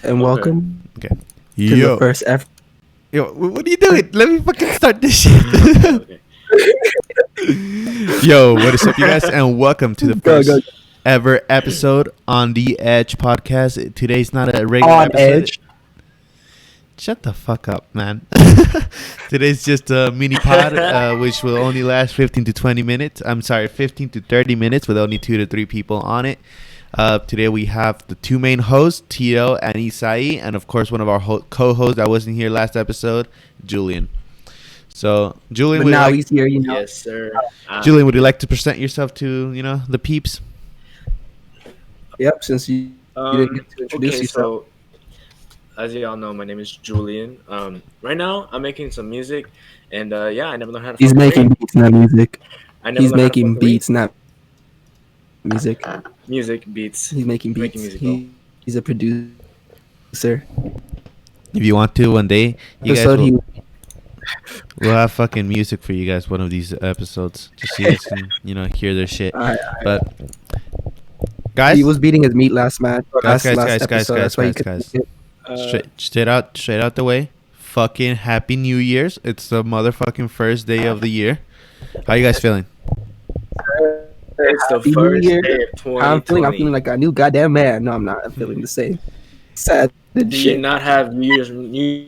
And welcome Okay. to the first ever. Yo, what are you doing? Let me fucking start this shit. Yo, what is up, you guys? And welcome to the first ever episode on the Edge Podcast. Today's not a regular On episode. Edge. Shut the fuck up, man. Today's just a mini pod, which will only last 15 to 20 minutes. I'm sorry, 15 to 30 minutes with only 2 to 3 people on it. Today we have the two main hosts, Tito and Isai, and of course one of our co-hosts that wasn't here last episode, Julian. So, Julian, But now he's here, you know. Yes, sir. Julian, would you like to present yourself to, the peeps? Yep, since you didn't get to introduce yourself. So, as you all know, my name is Julian. Right now, I'm making some music, and I never learned how to. He's making beats, not music. He's making beats, not music. Music beats. He's making beats. He's a producer. If you want to, one day, you guys Episode we'll have fucking music for you guys one of these episodes. Just so you guys can, hear their shit. But, guys. He was beating his meat last match. Guys. Straight out the way. Fucking happy New Year's. It's the motherfucking first day of the year. How you guys feeling? It's the first day of 2020. I'm feeling like a new goddamn man. No, I'm not. I'm feeling the same. Sad. Do you not have New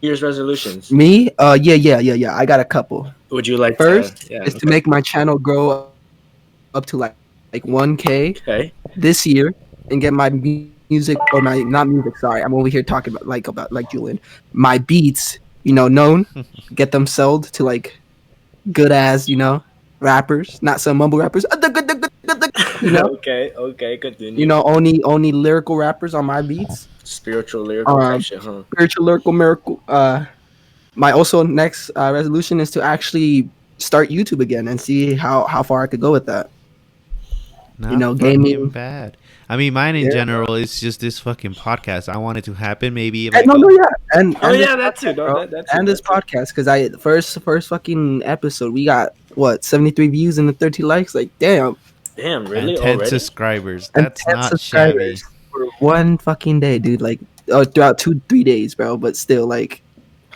Year's resolutions? Me? Yeah. I got a couple. Would you like first to make my channel grow up to like 1K this year and get my music or my not music. Sorry, I'm over here talking about like Julian. My beats, known, get them sold to like good as rappers, not some mumble rappers. Okay, continue. Only lyrical rappers on my beats. Spiritual lyrical type shit, huh? Spiritual lyrical miracle. My also next resolution is to actually start YouTube again and see how far I could go with that. Not gaming bad. I mean, mine in general is just this fucking podcast. I want it to happen, maybe. That's too. This podcast, because the first fucking episode, we got 73 views and 30 likes. Like, damn, really? And 10 already? subscribers. And That's 10 not subscribers shabby. for one fucking day, dude. Like, throughout 2-3 days, bro. But still, like,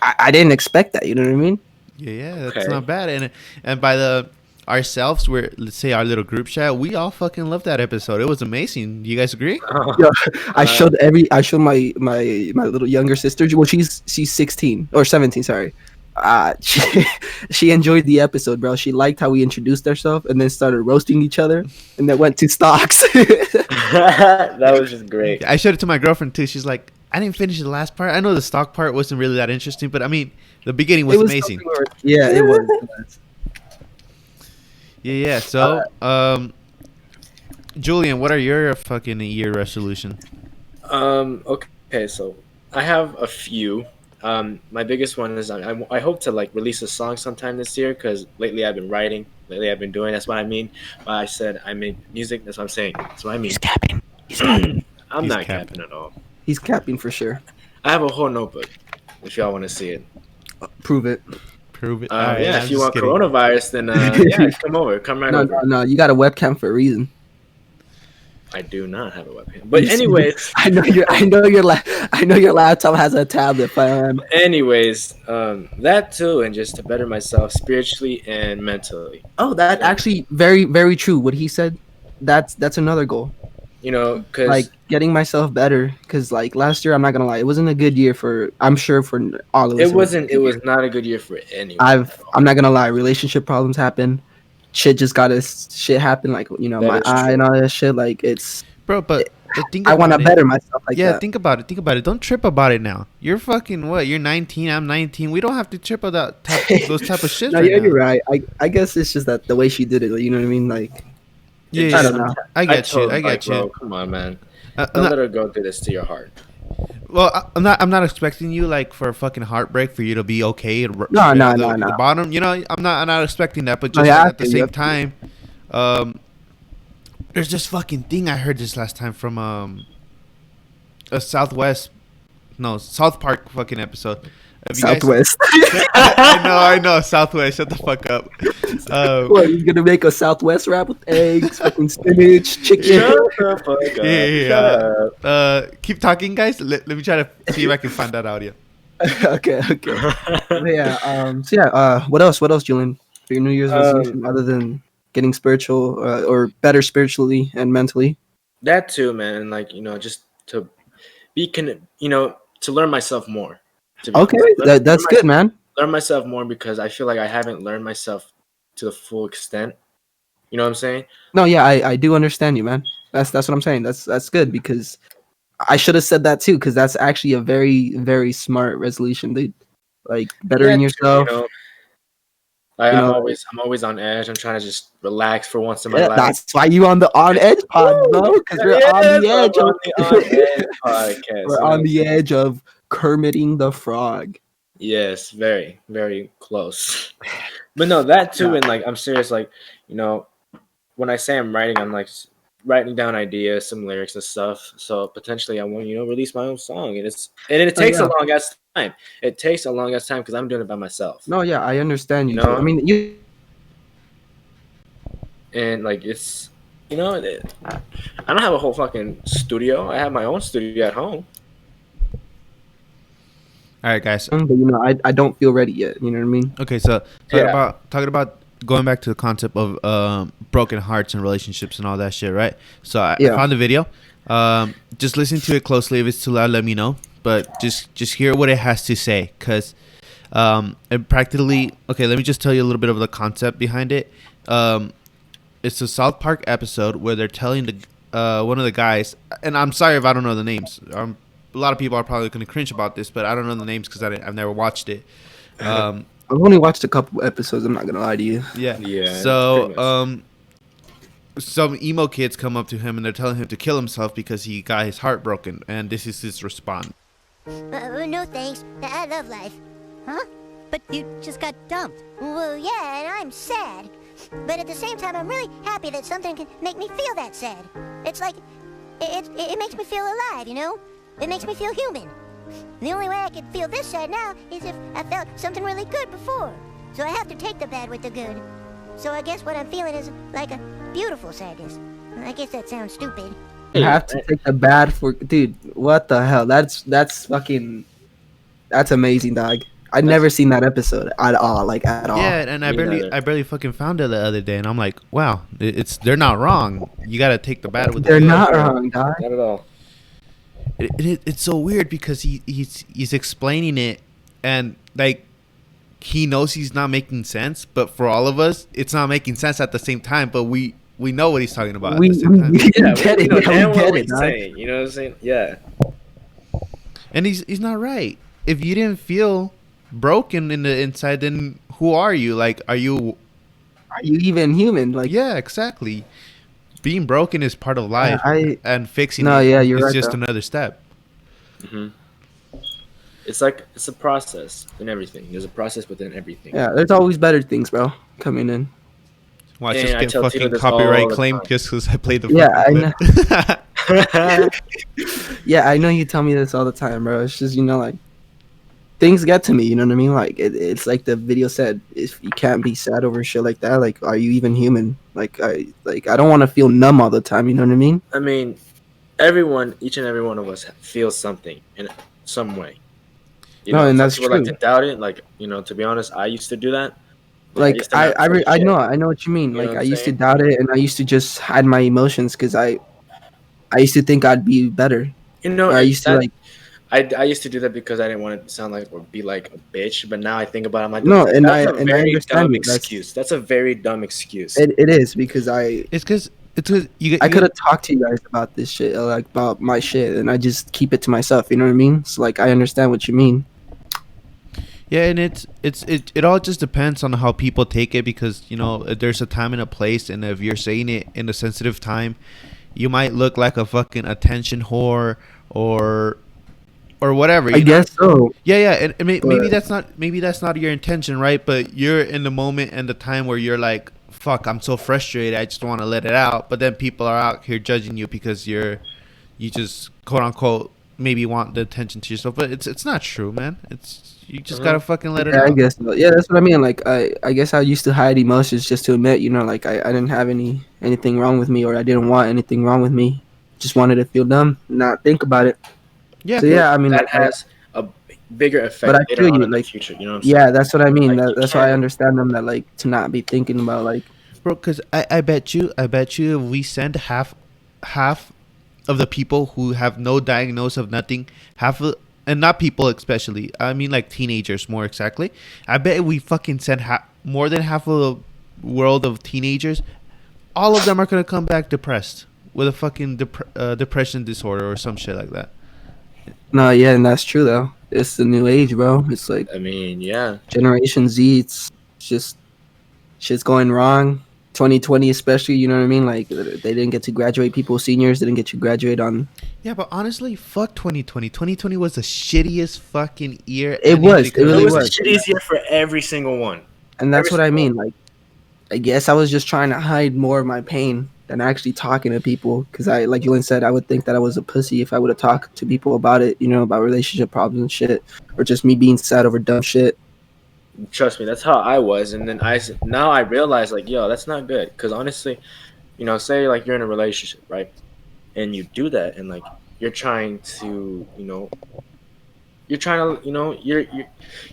I didn't expect that. You know what I mean? Yeah, that's not bad. And by ourselves, let's say our little group chat, we all fucking loved that episode. It was amazing. Do you guys agree? Yeah, I showed my little younger sister. Well, she's 16 or 17. Sorry. She enjoyed the episode, bro. She liked how we introduced ourselves and then started roasting each other, and then went to stocks. That was just great. I showed it to my girlfriend too. She's like, I didn't finish the last part. I know the stock part wasn't really that interesting, but I mean, the beginning was amazing. It was. Yeah. So, Julian, what are your fucking year resolution? Okay, so I have a few. My biggest one is I hope to release a song sometime this year, because lately I've been writing. Lately I've been doing. That's what I mean. But I said I make music. That's what I'm saying. That's what I mean. He's capping. I'm not capping at all. He's capping for sure. I have a whole notebook. If y'all want to see it, prove it. Right, if you want coronavirus, then come right over. No, you got a webcam for a reason. I do not have a webcam, but anyways, I know your laptop has a tablet, fam. Anyways, that too, and just to better myself spiritually and mentally. Oh, that actually very, very true. What he said, that's another goal. Because like getting myself better. Because last year, I'm not gonna lie, it wasn't a good year I'm sure for all of us. It wasn't. It was not a good year for anyone. I'm not gonna lie, relationship problems happen. Shit just got shit happen. My eye and all that shit. It's bro, but I want to better myself. That. Think about it. Don't trip about it now. You're fucking what? You're 19. I'm 19. We don't have to trip about those type of shit. No, you're right. I guess it's just that the way she did it. You know what I mean? Yeah, I don't know. I get you. Bro, come on, man. Don't let her go through this to your heart. Well, I'm not expecting you for a fucking heartbreak for you to be okay. No. The bottom, I'm not expecting that, but just at the same time, there's this fucking thing I heard this last time from a South Park fucking episode. Southwest. I know. Southwest. Shut the fuck up. What, you gonna make a Southwest wrap with eggs, fucking spinach, chicken? Shut the fuck up. Yeah. Keep talking, guys. Let me try to see if I can find that audio. Okay. What else, Julian? For your New Year's resolution, other than getting spiritual or better spiritually and mentally? That too, man. Like, just to to learn myself more. Okay, that's good, man. Learn myself more because I feel like I haven't learned myself to the full extent. You know what I'm saying? No, yeah, I do understand you, man. That's what I'm saying. That's good because I should have said that too because that's actually a very, very smart resolution, dude. Like bettering yourself. I'm always on edge. I'm trying to just relax for once in my life. That's why you on the OnEdge pod, bro. Because we're on the edge of the OnEdge podcast. We're on the edge of Kermiting the Frog. Yes, very, very close. But no, that too, and like I'm serious. Like, when I say I'm writing, I'm like writing down ideas, some lyrics and stuff. So potentially I want release my own song, and it takes a long ass time. It takes a long ass time because I'm doing it by myself. No, yeah, I understand you. I mean, and like it's I don't have a whole fucking studio. I have my own studio at home. All right, guys. But I don't feel ready yet. You know what I mean? Okay, so talking about going back to the concept of broken hearts and relationships and all that shit, right? So I found the video. Just listen to it closely. If it's too loud, let me know. But just hear what it has to say, because it practically. Okay, let me just tell you a little bit of the concept behind it. It's a South Park episode where they're telling one of the guys, and I'm sorry if I don't know the names. A lot of people are probably going to cringe about this, but I don't know the names because I've never watched it. I've only watched a couple episodes. I'm not going to lie to you. Yeah. So, some emo kids come up to him and they're telling him to kill himself because he got his heart broken, and this is his response. No thanks. I love life. Huh? But you just got dumped. Well, yeah, and I'm sad. But at the same time, I'm really happy that something can make me feel that sad. It's like, it makes me feel alive, It makes me feel human. The only way I can feel this sad now is if I felt something really good before. So I have to take the bad with the good. So I guess what I'm feeling is like a beautiful sadness. I guess that sounds stupid. You have to take the bad for... Dude, what the hell? That's amazing, dog. I'd never seen that episode at all. Yeah, and I barely fucking found it the other day, and I'm like, wow, they're not wrong. You gotta take the bad with the good. They're not wrong, dog. Not at all. It's so weird because he's explaining it, and like he knows he's not making sense, but for all of us, it's not making sense at the same time. But we know what he's talking about at the same time. We get it. We get it. Saying, you know what I'm saying? Yeah. And he's not right. If you didn't feel broken in the inside, then who are you? Like, are you even human? Like, yeah, exactly. Being broken is part of life, and fixing you're is right, just though. another step. Mm-hmm. It's a process in everything. There's a process within everything. Yeah, there's always better things, bro, coming in. Watch us get fucking copyright claim just because I played the Yeah, I know you tell me this all the time, bro. It's just, like, things get to me, you know what I mean? Like, it's like the video said, if you can't be sad over shit like that, like, are you even human? Like, I don't want to feel numb all the time, you know what I mean? I mean, each and every one of us feels something in some way. And that's true. Like to doubt it, like, to be honest, I used to do that. Like, I know what you mean. Like, I used to doubt it, and I used to just hide my emotions because I used to think I'd be better. I used to I used to do that because I didn't want to sound like or be like a bitch. But now I think about it, I'm like, no, and that's I understand dumb excuse. That's a very dumb excuse. It is because It's because I could have talked to you guys about this shit, like about my shit, and I just keep it to myself. You know what I mean? So like, I understand what you mean. Yeah, and it all just depends on how people take it, because there's a time and a place, and if you're saying it in a sensitive time, you might look like a fucking attention whore or whatever. I guess so. Yeah, and maybe that's not your intention, right? But you're in the moment and the time where you're like, fuck, I'm so frustrated, I just want to let it out. But then people are out here judging you because you just quote unquote maybe want the attention to yourself, but it's not true, man. It's you just gotta fucking let it Yeah, I out. guess so. Yeah, that's what I mean. Like I guess I used to hide emotions just to admit, like I didn't have anything wrong with me, or I didn't want anything wrong with me. Just wanted to feel dumb, not think about it. Yeah, So yeah, I mean, that like, has a bigger but effect I later feel on you. in the Like, future. You know what I'm saying? yeah, that's what I mean. Like, you That's why I can't. understand them, that like to not be thinking about like. bro. Because I bet you if we send half of the people who have no diagnosis of nothing, and not people especially, I mean like teenagers more exactly. I bet if we fucking send more than half of the world of teenagers, all of them are gonna come back depressed with a fucking depression disorder or some shit like that. No, yeah, and that's true though. It's the new age, bro. It's like I mean, yeah. Generation Z. It's just shit's going wrong. 2020 especially, you know what I mean? Like they didn't get to graduate. People, seniors didn't get to graduate on. Yeah, but honestly, fuck 2020. 2020 was the shittiest fucking year. It was. It It really was the was. shittiest year for every single one. And that's Every what I single mean. Like, I guess I was just trying to hide more of my pain than actually talking to people. Because like Julian said, I would think that I was a pussy if I would have talked to people about it, about relationship problems and shit, or just me being sad over dumb shit. Trust me, that's how I was. And then now I realize, like, yo, that's not good. Because honestly, say like you're in a relationship, right? And you do that, and like you're trying to, you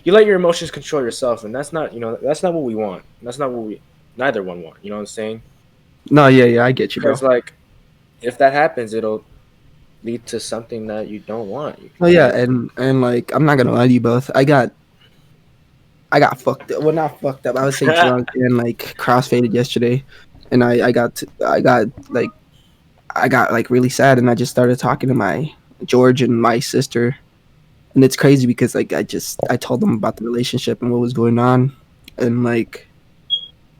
let your emotions control yourself, and that's not what we want. That's not what neither one want. You know what I'm saying? No, yeah, I get you, bro. Because like, if that happens, it'll lead to something that you don't want. Oh yeah, and like I'm not gonna lie to you both. I got fucked up. Well, not fucked up. I would say drunk and like crossfaded yesterday, and I got like really sad, and I just started talking to my George and my sister, and it's crazy because like I told them about the relationship and what was going on, and like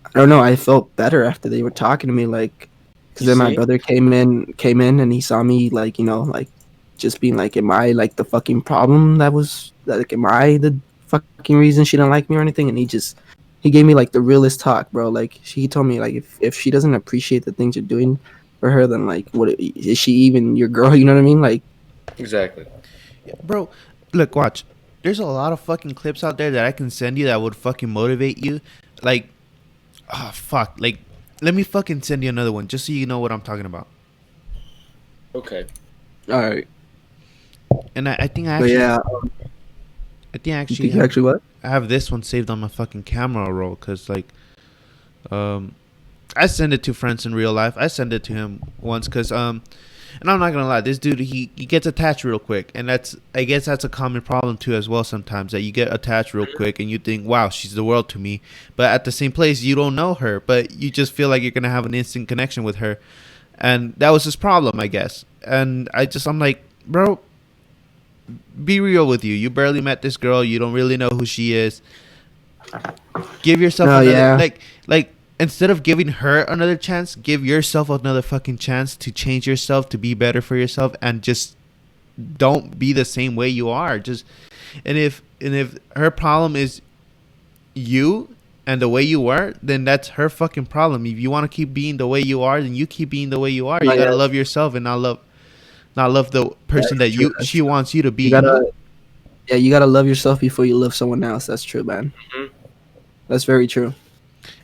I don't know, I felt better after they were talking to me, like because then my brother came in and he saw me like like just being like, am I like the fucking problem that was like, am I the fucking reason she didn't like me or anything? And he gave me like the realest talk, bro. Like he told me like if she doesn't appreciate the things you're doing for her, then like what is she even your girl? You know what I mean? Like Exactly. Bro, look, watch. There's a lot of fucking clips out there that I can send you that would fucking motivate you. Like, oh fuck. Like, let me fucking send you another one just so you know what I'm talking about. Okay. all right. And I think I But actually, yeah, I think I you actually, think actually what? I have this one saved on my fucking camera roll because like, I send it to friends in real life. I send it to him once because and I'm not gonna lie, this dude he gets attached real quick, and I guess that's a common problem too as well sometimes, that you get attached real quick and you think, wow, she's the world to me, but at the same place you don't know her, but you just feel like you're gonna have an instant connection with her, and that was his problem, I guess. And I'm like, bro, be real with you. You barely met this girl. You don't really know who she is. Give yourself like instead of giving her another chance, give yourself another fucking chance to change yourself, to be better for yourself, and just don't be the same way you are. And if her problem is you and the way you were, then that's her fucking problem. If you want to keep being the way you are, then you keep being the way you are. You gotta love yourself and not love the person that she wants you to be. You gotta love yourself before you love someone else. That's true, man. Mm-hmm. That's very true.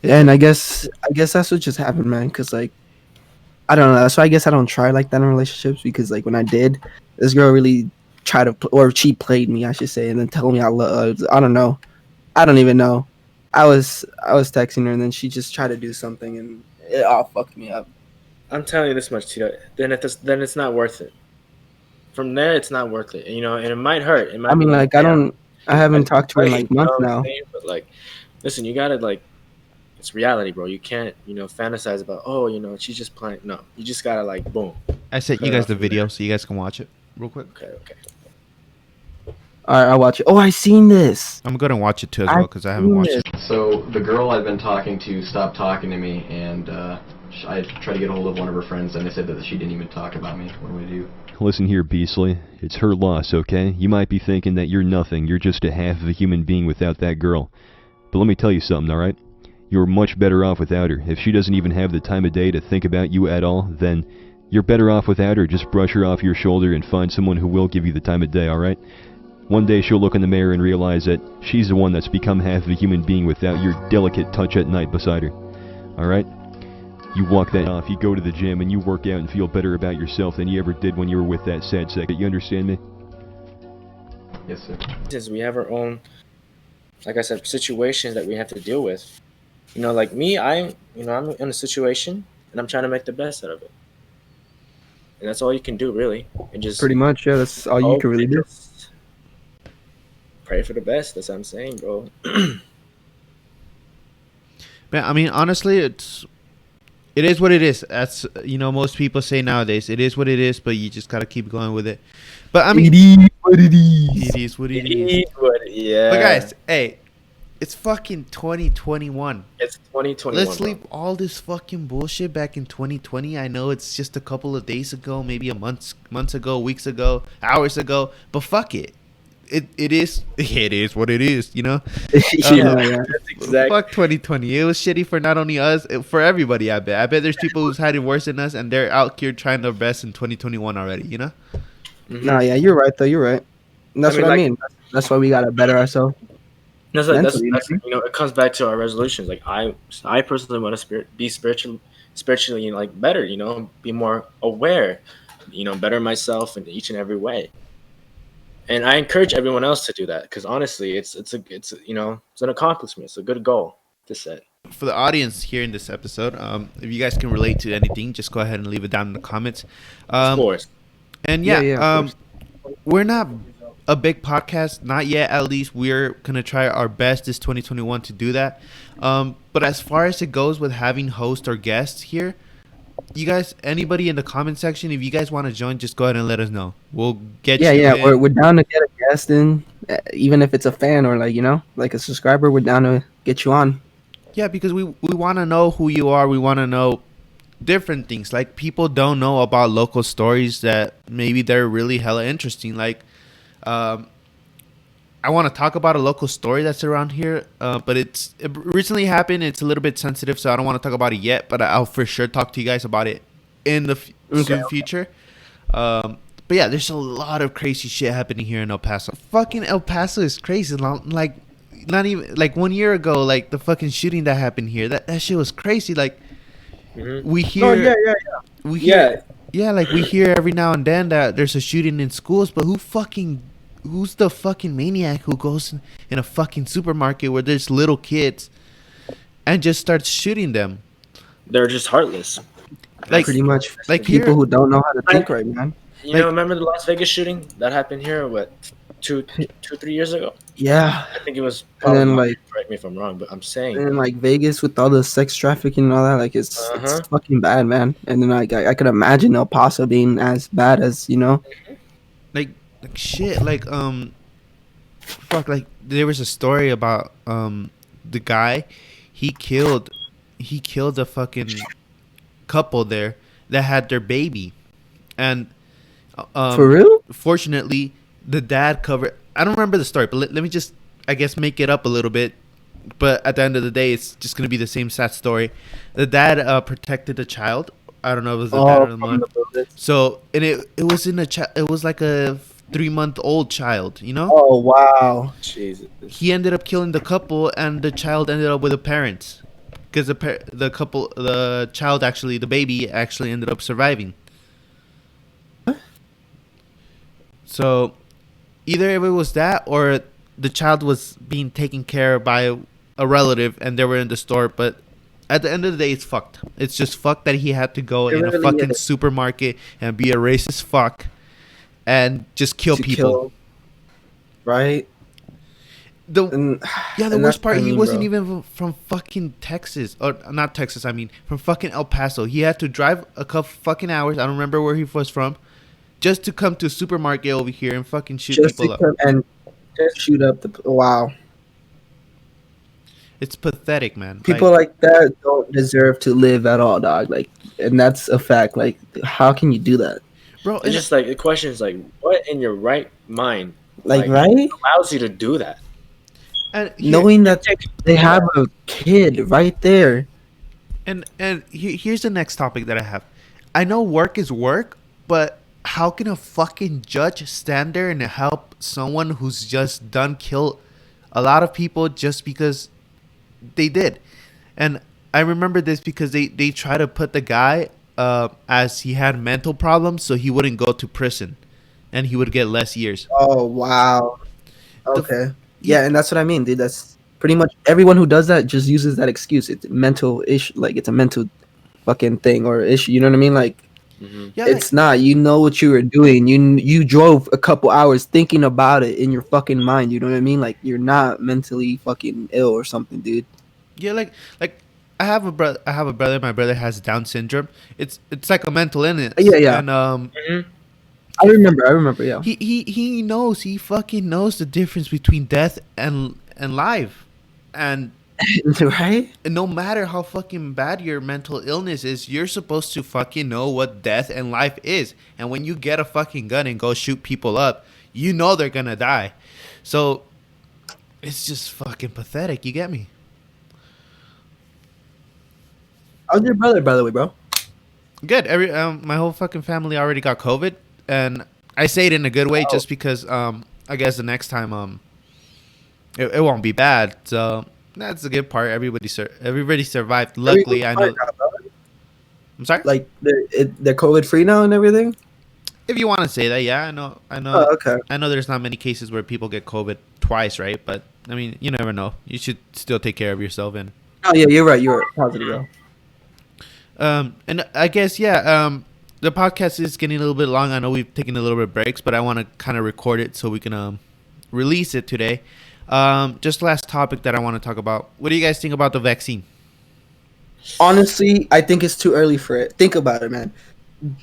Yeah, and I guess that's what just happened, man. Cause like, I don't know. That's why I guess I don't try like that in relationships, because like when I did, this girl really tried to, or she played me, I should say, and then told me I don't know. I don't even know. I was texting her, and then she just tried to do something, and it all fucked me up. I'm telling you this much, Tito. Then it's not worth it. From there, it's not worth it. And it might hurt. It might. I mean, like I haven't talked to her in like months now. But like, listen, you gotta like, it's reality, bro. You can't, fantasize about, she's just playing. No, you just gotta like, boom. I sent you guys the video so you guys can watch it real quick. Okay. All right, I'll watch it. Oh, I seen this. I'm gonna watch it too as well because I haven't watched it. So the girl I've been talking to stopped talking to me, and I tried to get a hold of one of her friends, and they said that she didn't even talk about me. What do I do? Listen here, Beasley. It's her loss, okay? You might be thinking that you're nothing. You're just a half of a human being without that girl. But let me tell you something, alright? You're much better off without her. If she doesn't even have the time of day to think about you at all, then You're better off without her. Just brush her off your shoulder and find someone who will give you the time of day, alright? One day she'll look in the mirror and realize that she's the one that's become half of a human being without your delicate touch at night beside her. Alright? You walk that off, you go to the gym, and you work out and feel better about yourself than you ever did when you were with that sad sack. You understand me? Yes, sir. Since we have our own, like I said, situations that we have to deal with. You know, like me, I'm in a situation, and I'm trying to make the best out of it. And that's all you can do, really. And just Pretty much, yeah. That's all you can really do. Pray for the best. That's what I'm saying, bro. Man, I mean, honestly, it is what it is. That's, most people say nowadays, it is what it is, but you just gotta keep going with it. But I mean, it is what it is. It is what it is. Yeah. But guys, hey, it's fucking 2021. It's 2021. Let's leave all this fucking bullshit back in 2020. I know it's just a couple of days ago, maybe months ago, weeks ago, hours ago, but fuck it. It is what it is, Yeah. That's exactly. Fuck 2020. It was shitty for not only us, for everybody. I bet there's people who's had it worse than us, and they're out here trying their best in 2021 already. Mm-hmm. Nah, yeah, you're right though. You're right. And that's what I mean. That's why we gotta better ourselves. That's it comes back to our resolutions. Like I personally want to be spiritually like better. Be more aware. Better myself in each and every way. And I encourage everyone else to do that because honestly, it's an accomplishment. It's a good goal to set. For the audience here in this episode, if you guys can relate to anything, just go ahead and leave it down in the comments. Of course. And we're not a big podcast, not yet. At least we're gonna try our best this 2021 to do that. But as far as it goes with having hosts or guests here, you guys, anybody in the comment section, if you guys want to join, just go ahead and let us know. We'll get you in. Yeah, we're down to get a guest in, even if it's a fan or like a subscriber. We're down to get you on. Yeah, because we want to know who you are. We want to know different things. Like, people don't know about local stories that maybe they're really hella interesting. Like, I want to talk about a local story that's around here, but it recently happened. It's a little bit sensitive, so I don't want to talk about it yet, but I'll for sure talk to you guys about it in the soon future. But yeah, there's a lot of crazy shit happening here in El Paso. Fucking El Paso is crazy. Like, not even, like 1 year ago, like the fucking shooting that happened here, that shit was crazy. Like, we hear... We hear every now and then that there's a shooting in schools, but who's the fucking maniac who goes in a fucking supermarket where there's little kids and just starts shooting them? They're just heartless. Like, pretty much, like people who don't know how to think right, man. Remember the Las Vegas shooting that happened here? What, 3 years ago? Yeah. I think it was. And then correct me if I'm wrong, but I'm saying. And then like Vegas with all the sex trafficking and all that, like it's fucking bad, man. And then like I could imagine El Paso being as bad as Like shit, like fuck, like there was a story about the guy, he killed a fucking couple there that had their baby, and for real? Fortunately, the dad covered. I don't remember the story, but let me just, I guess, make it up a little bit. But at the end of the day, it's just gonna be the same sad story. The dad protected the child. I don't know if it was the dad or the mom. So, and it was it was like a 3-month-old child, Oh wow! Jesus. He ended up killing the couple, and the child ended up with the parents, because the child actually, the baby actually ended up surviving. So, either if it was that or the child was being taken care of by a relative, and they were in the store. But at the end of the day, it's fucked. It's just fucked that he had to go in a fucking supermarket and be a racist fuck and just kill people. Right? The worst part, he wasn't even from fucking Texas. Or not Texas, I mean, from fucking El Paso. He had to drive a couple fucking hours. I don't remember where he was from. Just to come to a supermarket over here and fucking shoot people up. And just shoot up wow. It's pathetic, man. People like that don't deserve to live at all, dog. Like, and that's a fact. Like, how can you do that? Bro, it's just like, the question is like, what in your right mind right? allows you to do that? And knowing that they have a kid right there. And here's the next topic that I have. I know work is work, but how can a fucking judge stand there and help someone who's just done kill a lot of people just because they did? And I remember this because they try to put the guy as he had mental problems, so he wouldn't go to prison, and he would get less years. Oh wow. The Okay. f- Yeah, and that's what I mean, dude. That's pretty much everyone who does that just uses that excuse. It's mental issue, like it's a mental fucking thing or issue. You know what I mean? Like Yeah, it's not. You know what you were doing. You drove a couple hours thinking about it in your fucking mind. You know what I mean? Like you're not mentally fucking ill or something, dude. yeah, like I have a brother. I have a brother. My brother has Down syndrome. It's like a mental illness. Yeah, yeah. And I remember. Yeah. he knows. He fucking knows the difference between death and life, and Right? no matter how fucking bad your mental illness is, you're supposed to fucking know what death and life is. And when you get a fucking gun and go shoot people up, you know they're gonna die. So it's just fucking pathetic. You get me? How's your brother, by the way, bro? Good. My whole fucking family already got COVID, and I say it in a good way, just because I guess the next time it won't be bad. So that's the good part. Everybody survived. Luckily, I know. I'm sorry. Like they're COVID free now and everything. If you want to say that, yeah, I know. Oh, okay. I know there's not many cases where people get COVID twice, right? But I mean, you never know. You should still take care of yourself. And Oh yeah, you're right. You're positive, bro. and I guess the podcast is getting a little bit long. I know we've taken a little bit of breaks, but I want to kind of record it so we can release it today. Just last topic that I want to talk about. What do you guys think about the vaccine? Honestly, I think it's too early for it. Think about it, man.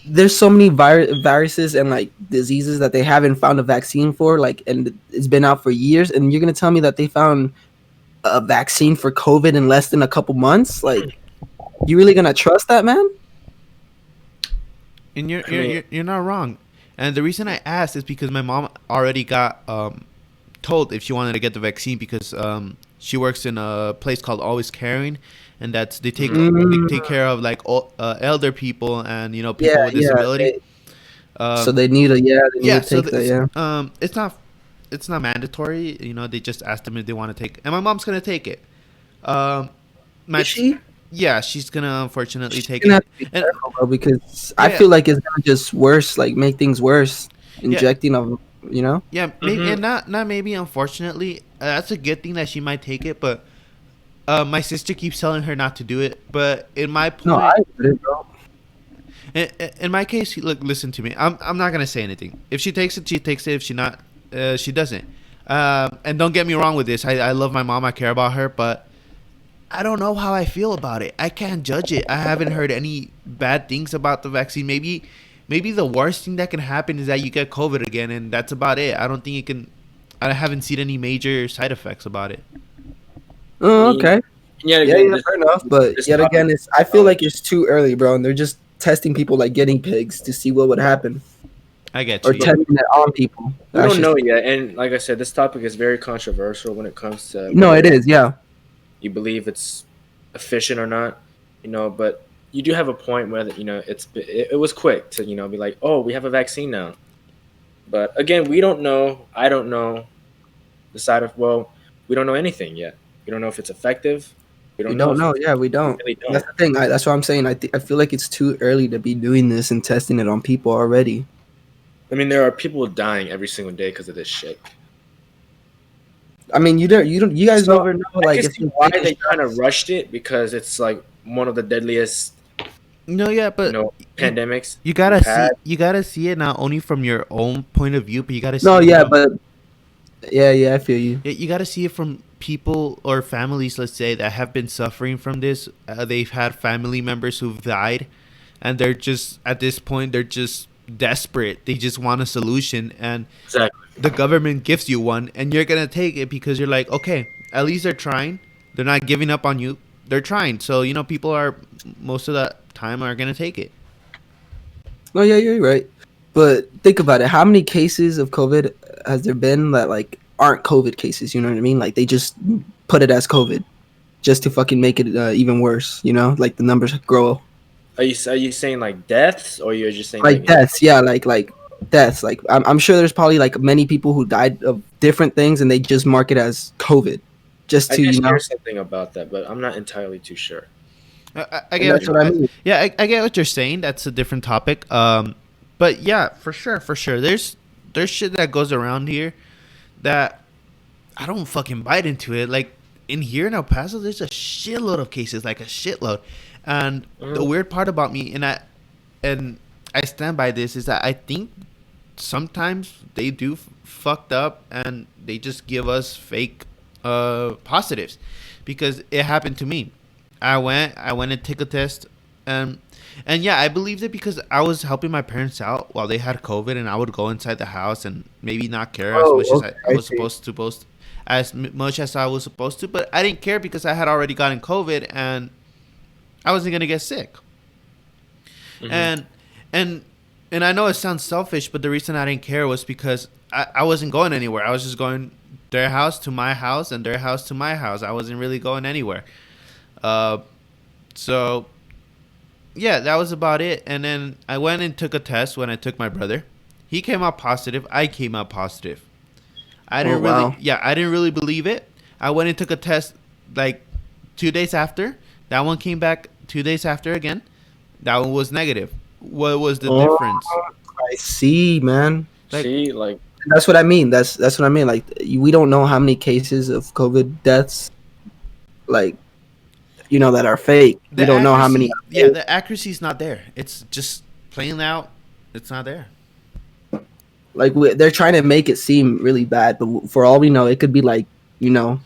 There's so many viruses and like diseases that they haven't found a vaccine for, like, and it's been out for years. And you're gonna tell me that they found a vaccine for COVID in less than a couple months? Like, you really gonna trust that, man? And you're not wrong. And the reason I asked is because my mom already got told if she wanted to get the vaccine because she works in a place called Always Caring, and that's they take care of like elder people and people with disability. So they need to take that. It's not mandatory. They just asked them if they want to take, and my mom's gonna take it. Is she? Yeah, she's gonna unfortunately take Gonna it. have to be careful, bro, because I feel like it's gonna just make things worse. Injecting of, Yeah, maybe and not maybe. Unfortunately, that's a good thing that she might take it, but my sister keeps telling her not to do it. But in my point, no, I wouldn't, bro. In my case, look, listen to me. I'm not gonna say anything. If she takes it, she takes it. If she not, she doesn't. And don't get me wrong with this. I love my mom. I care about her, but I don't know how I feel about it. I can't judge it. I haven't heard any bad things about the vaccine. Maybe the worst thing that can happen is that you get COVID again, and that's about it. I don't think it can. I haven't seen any major side effects about it. Oh, okay. Yeah, fair enough. But yet again, I feel like it's too early, bro, and they're just testing people like guinea pigs to see what would happen. I get Or you. testing it on people. We don't know yet, and like I said, this topic is very controversial when it comes to. No, it is. Yeah. You believe it's efficient or not, but you do have a point where it was quick to be like, oh, we have a vaccine now. But again, we don't know. I don't know we don't know anything yet. We don't know if it's effective. We don't know. Yeah, we don't. We really don't. That's the thing. That's what I'm saying. I feel like it's too early to be doing this and testing it on people already. I mean, there are people dying every single day because of this shit. I mean, you guys never know. Like, why they kind of rushed it, because it's like one of the deadliest. No, yeah, but pandemics. You gotta see it not only from your own point of view, but you gotta see. No, yeah, but yeah, I feel you. You gotta see it from people or families, let's say, that have been suffering from this. They've had family members who've died, and they're just at this point they're just desperate. They just want a solution, and exactly. The government gives you one, and you're gonna take it because you're like, okay, at least they're trying. They're not giving up on you. They're trying. So people are most of the time are gonna take it. Oh yeah, you're right. But think about it. How many cases of COVID has there been that like aren't COVID cases? You know what I mean? Like they just put it as COVID, just to fucking make it even worse. Like the numbers grow. Are you saying like deaths, or you're just saying Like deaths, yeah, like deaths. Like I'm sure there's probably like many people who died of different things, and they just mark it as COVID, just I to just hear something about that, but I'm not entirely too sure. I get That's what I mean. Yeah, I get what you're saying. That's a different topic. But yeah, for sure. There's shit that goes around here that I don't fucking bite into it. Like in here in El Paso, there's a shitload of cases, like a shitload. And the weird part about me, and I stand by this, is that I think sometimes they do fucked up and they just give us fake positives, because it happened to me. I went and took a test, and yeah, I believed it because I was helping my parents out while they had COVID, and I would go inside the house and maybe not care as much as I was supposed to, as much as I was supposed to, but I didn't care because I had already gotten COVID and I wasn't gonna get sick. And I know it sounds selfish, but the reason I didn't care was because I wasn't going anywhere. I was just going their house to my house and their house to my house. I wasn't really going anywhere. So yeah, that was about it. And then I went and took a test when I took my brother. He came out positive. I came out positive. I didn't really believe it. I went and took a test like 2 days after. That one came back 2 days after again. That one was negative. What was the difference? I see, man. Like that's what I mean. That's what I mean. Like we don't know how many cases of COVID deaths, like, you know, that are fake. We don't know how many. Yeah, the accuracy's not there. It's just plain out. It's not there. Like they're trying to make it seem really bad, but for all we know, it could be like, you know,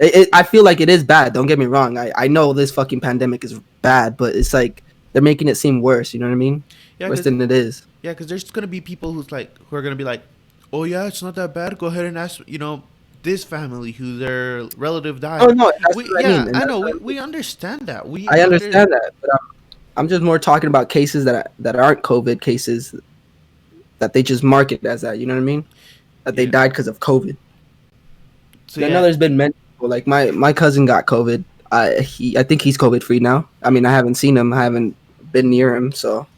I feel like it is bad. Don't get me wrong. I know this fucking pandemic is bad, but it's like they're making it seem worse. You know what I mean? Yeah, worse than it is. Yeah, because there's gonna be people who are gonna be like, oh yeah, it's not that bad. Go ahead and ask, you know, this family who their relative died. Oh no, that's what I mean. I know. We understand that. I understand that, but I'm just more talking about cases that aren't COVID cases, that they just market as that. You know what I mean? That they died because of COVID. So I know there's been many people. Like my cousin got COVID. I think he's COVID free now. I mean, I haven't seen him. I haven't been near him. So.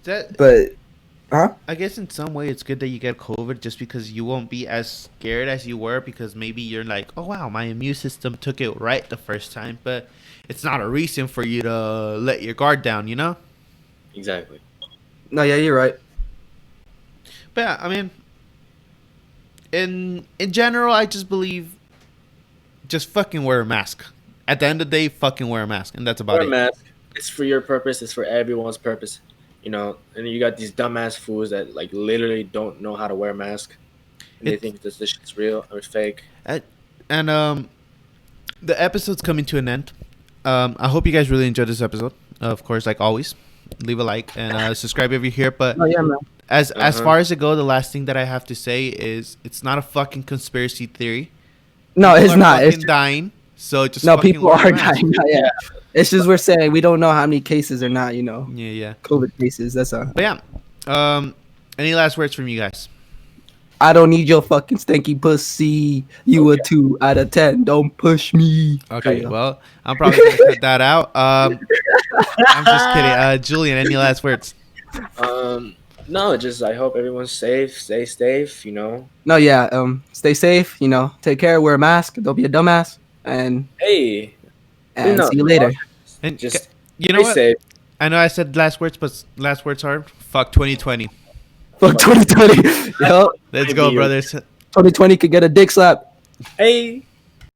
I guess in some way it's good that you get COVID, just because you won't be as scared as you were, because maybe you're like, oh wow, my immune system took it right the first time, but it's not a reason for you to let your guard down, you know? Exactly. No, yeah, you're right. But yeah, I mean, in general, I just believe, just fucking wear a mask. At the end of the day, fucking wear a mask, and that's about it. Wear a mask. It's for your purpose. It's for everyone's purpose. You know, and you got these dumbass fools that like literally don't know how to wear a mask. And they think this shit's real or fake. And the episode's coming to an end. I hope you guys really enjoyed this episode. Of course, like always, leave a like and subscribe if you're here. But as far as it goes, the last thing that I have to say is it's not a fucking conspiracy theory. No, people it's not. It's dying. So just people are dying. Yeah. It's just we're saying we don't know how many cases or not. You know. Yeah. COVID cases. That's all. But yeah. Any last words from you guys? I don't need your fucking stinky pussy. You a 2 out of 10. Don't push me. Okay, well, I'm probably gonna cut that out. I'm just kidding. Julian, any last words? No, just I hope everyone's safe. Stay safe. You know. No, yeah. Stay safe. You know. Take care. Wear a mask. Don't be a dumbass. And see you later. And just you know what? Safe. I know I said last words, but last words are fuck 2020. Fuck 2020. Yo. Let's go, brothers. 2020 could get a dick slap. Hey.